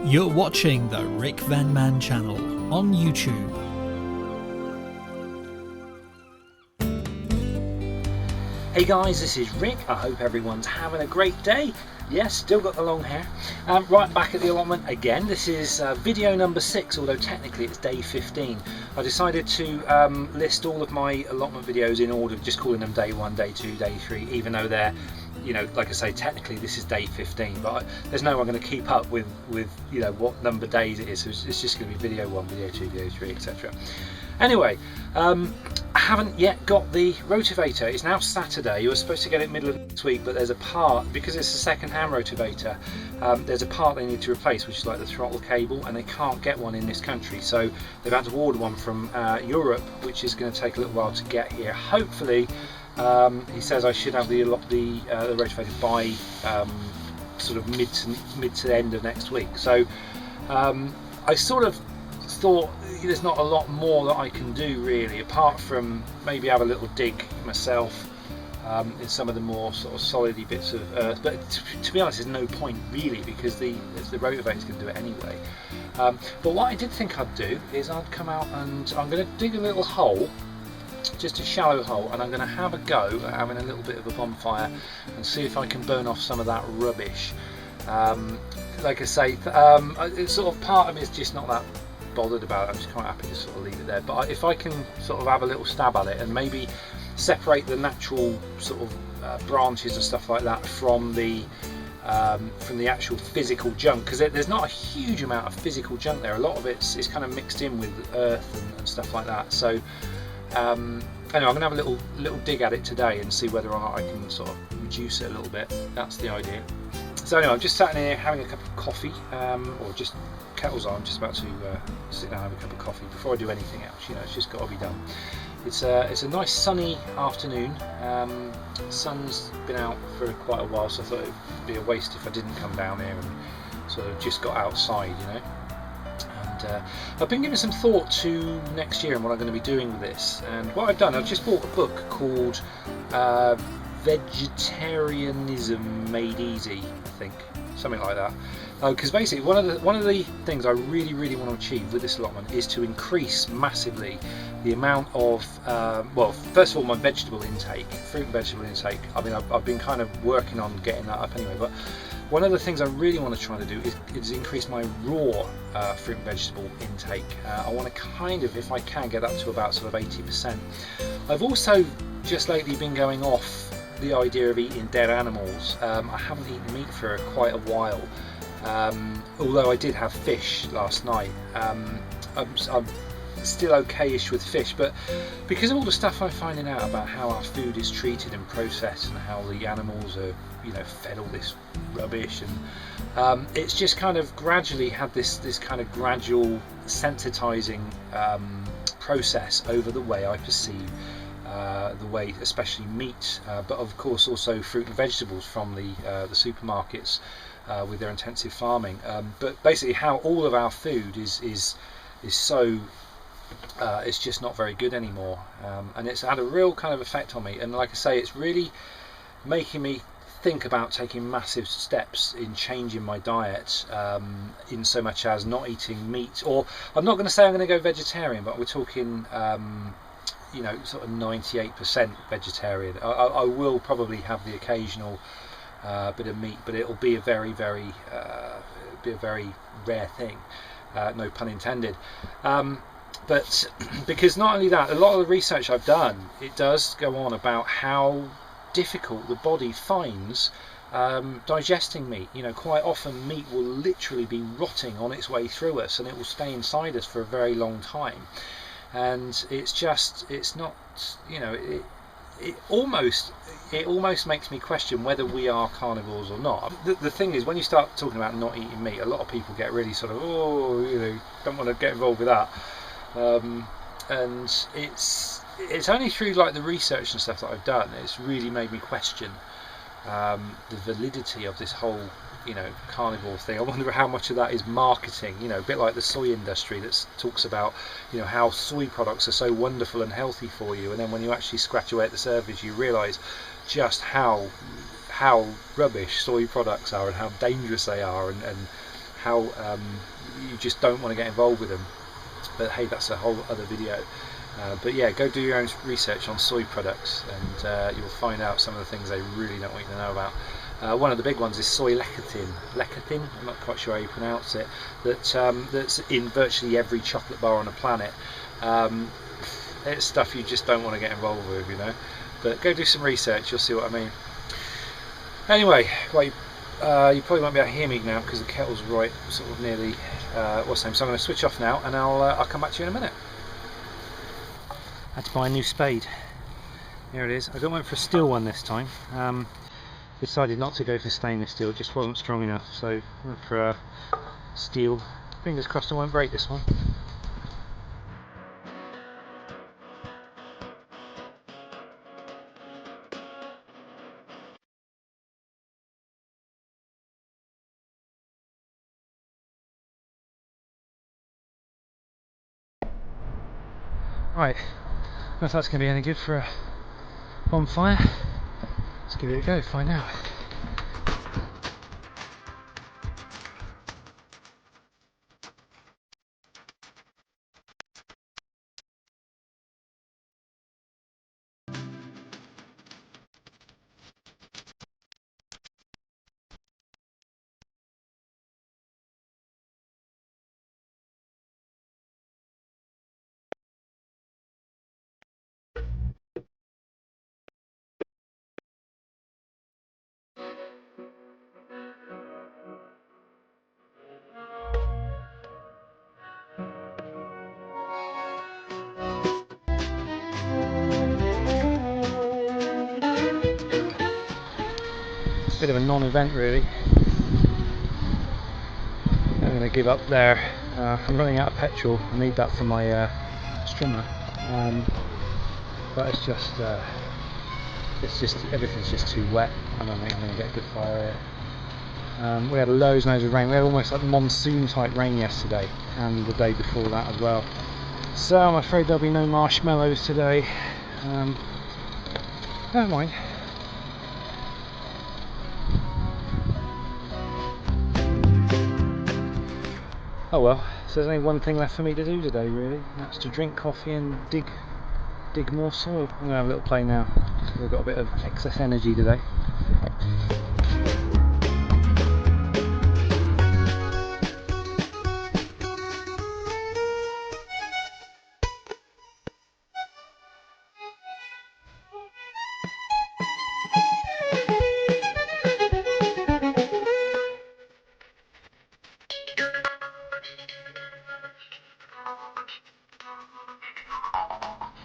You're watching the RickVanMan channel on YouTube. Hey guys, this is Rick. I hope everyone's having a great day. Yes, still got the long hair. Right back at the allotment again. This is video number 6, although technically it's day 15. I decided to list all of my allotment videos in order, just calling them day 1, day 2, day 3, even though they're, you know, like I say, technically this is day 15, but there's no one going to keep up with you know what number days it is, so it's just going to be video 1, video 2, video 3, etc. Anyway, I haven't yet got the rotavator. It's now Saturday. You were supposed to get it middle of next week, but there's a part, because it's a second-hand rotavator, there's a part they need to replace, which is like the throttle cable, and they can't get one in this country, so they've had to order one from Europe, which is going to take a little while to get here. Hopefully, he says I should have the rotavator by sort of mid to the end of next week. So I sort of thought there's not a lot more that I can do really, apart from maybe have a little dig myself in some of the more sort of solidy bits of earth, but to be honest there's no point really, because the rotavator's going to do it anyway. But what I did think I'd do is I'd come out and I'm going to dig a little hole, just a shallow hole, and I'm going to have a go at having a little bit of a bonfire and see if I can burn off some of that rubbish. Like I say, it's sort of part of me is just not that bothered about it. I'm just quite happy to sort of leave it there, but if I can sort of have a little stab at it and maybe separate the natural sort of branches and stuff like that from the actual physical junk, because there's not a huge amount of physical junk there. A lot of it's kind of mixed in with earth and stuff like that. So anyway, I'm going to have a little dig at it today and see whether or not I can sort of reduce it a little bit. That's the idea. So anyway, I'm just sat in here having a cup of coffee, or just kettle's on. I'm just about to sit down and have a cup of coffee before I do anything else. You know, it's just got to be done. It's a nice sunny afternoon. Sun's been out for quite a while, so I thought it'd be a waste if I didn't come down here and sort of just got outside, you know. And I've been giving some thought to next year and what I'm going to be doing with this. And what I've done, I've just bought a book called Vegetarianism Made Easy, I think, something like that. Because basically one of the things I really want to achieve with this allotment is to increase massively the amount of well, first of all, my vegetable intake, fruit and vegetable intake. I mean, I've been kind of working on getting that up anyway, but one of the things I really want to try to do is increase my raw fruit and vegetable intake. I want to kind of, if I can, get up to about sort of 80%. I've also just lately been going off the idea of eating dead animals. I haven't eaten meat for quite a while, although I did have fish last night. I'm still okay-ish with fish, but because of all the stuff I'm finding out about how our food is treated and processed and how the animals are, you know, fed all this rubbish, and it's just kind of gradually had this kind of gradual sensitizing process over the way I perceive the way, especially meat, but of course also fruit and vegetables from the supermarkets with their intensive farming. But basically, how all of our food is so it's just not very good anymore, and it's had a real kind of effect on me. And like I say, it's really making me think about taking massive steps in changing my diet, in so much as not eating meat, or I'm not going to say I'm going to go vegetarian, but we're talking you know, sort of 98% vegetarian. I will probably have the occasional bit of meat, but it'll be a very rare thing, no pun intended. But because not only that, a lot of the research I've done, it does go on about how difficult the body finds digesting meat. You know, quite often meat will literally be rotting on its way through us, and it will stay inside us for a very long time. And it's not, you know, it almost makes me question whether we are carnivores or not. The thing is, when you start talking about not eating meat, a lot of people get really sort of, oh, you know, don't want to get involved with that. And it's only through like the research and stuff that I've done, it's really made me question the validity of this whole, you know, carnivore thing. I wonder how much of that is marketing, you know, a bit like the soy industry that talks about, you know, how soy products are so wonderful and healthy for you, and then when you actually scratch away at the surface you realise just how rubbish soy products are and how dangerous they are, and how you just don't want to get involved with them. But hey, that's a whole other video. But yeah, go do your own research on soy products, and you'll find out some of the things they really don't want you to know about. One of the big ones is soy lecithin. Lecithin, I'm not quite sure how you pronounce it. That's in virtually every chocolate bar on the planet. It's stuff you just don't want to get involved with, you know. But go do some research, you'll see what I mean. Anyway, well, you probably won't be able to hear me now because the kettle's right sort of near the what's the name. So I'm going to switch off now, and I'll come back to you in a minute. I had to buy a new spade. Here it is. I got one for a steel one this time. Decided not to go for stainless steel, it just wasn't strong enough, so went for steel. Fingers crossed I won't break this one. Right, I don't know if that's going to be any good for a bonfire. Let's give it a go, find out. Bit of a non-event really. I'm going to give up there. I'm running out of petrol. I need that for my strimmer. But it's just everything's just too wet. I don't think I'm going to get a good fire here. We had loads and loads of rain. We had almost like monsoon type rain yesterday and the day before that as well. So I'm afraid there'll be no marshmallows today. Never mind. Oh well, so there's only one thing left for me to do today really, that's to drink coffee and dig more soil. I'm going to have a little play now, because I've got a bit of excess energy today.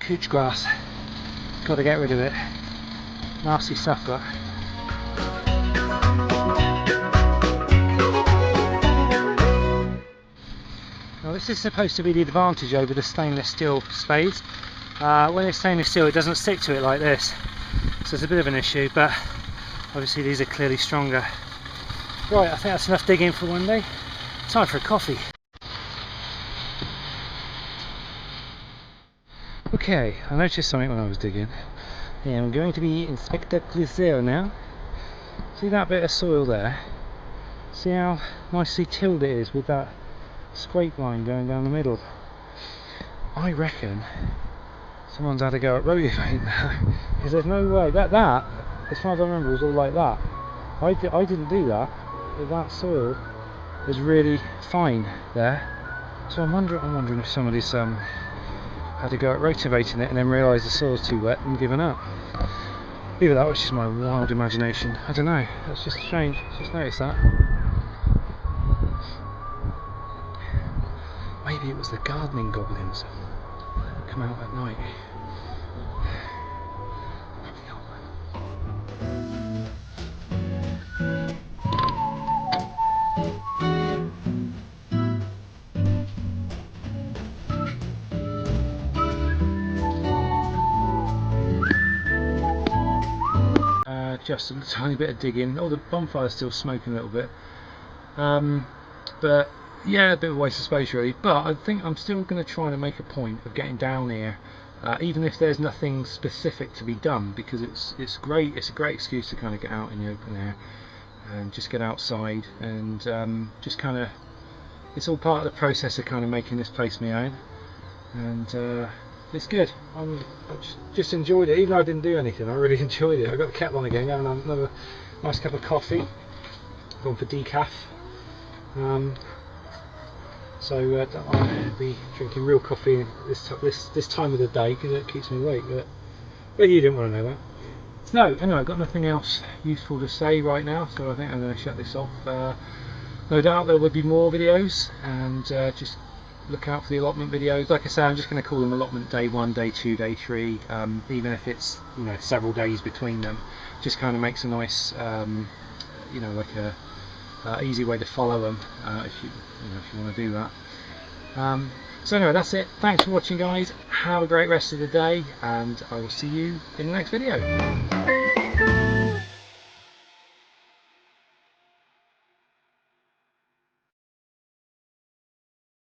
Couch grass, got to get rid of it, nasty stuff that. Now this is supposed to be the advantage over the stainless steel spades. When it's stainless steel it doesn't stick to it like this, so it's a bit of an issue, but obviously these are clearly stronger. Right, I think that's enough digging for one day. Time for a coffee. Okay, I noticed something when I was digging. Yeah, I'm going to be Inspector Clouseau now. See that bit of soil there? See how nicely tilled it is with that scrape line going down the middle? I reckon someone's had a go at rotivate now, because there's no way that as far as I remember, was all like that. I didn't do that. That soil is really fine there. So I'm wondering if somebody's had to go at rotivating it and then realised the soil's too wet and given up. Either that, which is my wild imagination. I don't know. That's just strange. Just noticed that. Maybe it was the gardening goblins that come out at night. Probably not. Just a tiny bit of digging. Oh, the bonfire's still smoking a little bit. But yeah, a bit of a waste of space really. But I think I'm still going to try to make a point of getting down here, even if there's nothing specific to be done, because it's great. It's a great excuse to kind of get out in the open air and just get outside and just kind of it's all part of the process of kind of making this place my own, and it's good. I just enjoyed it, even though I didn't do anything. I really enjoyed it. I got the kettle on again, having another nice cup of coffee. Gone for decaf. So I'll be drinking real coffee this time of the day because it keeps me awake. But you didn't want to know that. No, anyway, I've got nothing else useful to say right now, so I think I'm going to shut this off. No doubt there will be more videos, and just look out for the allotment videos. Like I say, I'm just going to call them allotment day 1, day 2, day 3, even if it's, you know, several days between them. Just kind of makes a nice, you know, like a easy way to follow them if you want to do that. So anyway, that's it. Thanks for watching, guys. Have a great rest of the day, and I will see you in the next video.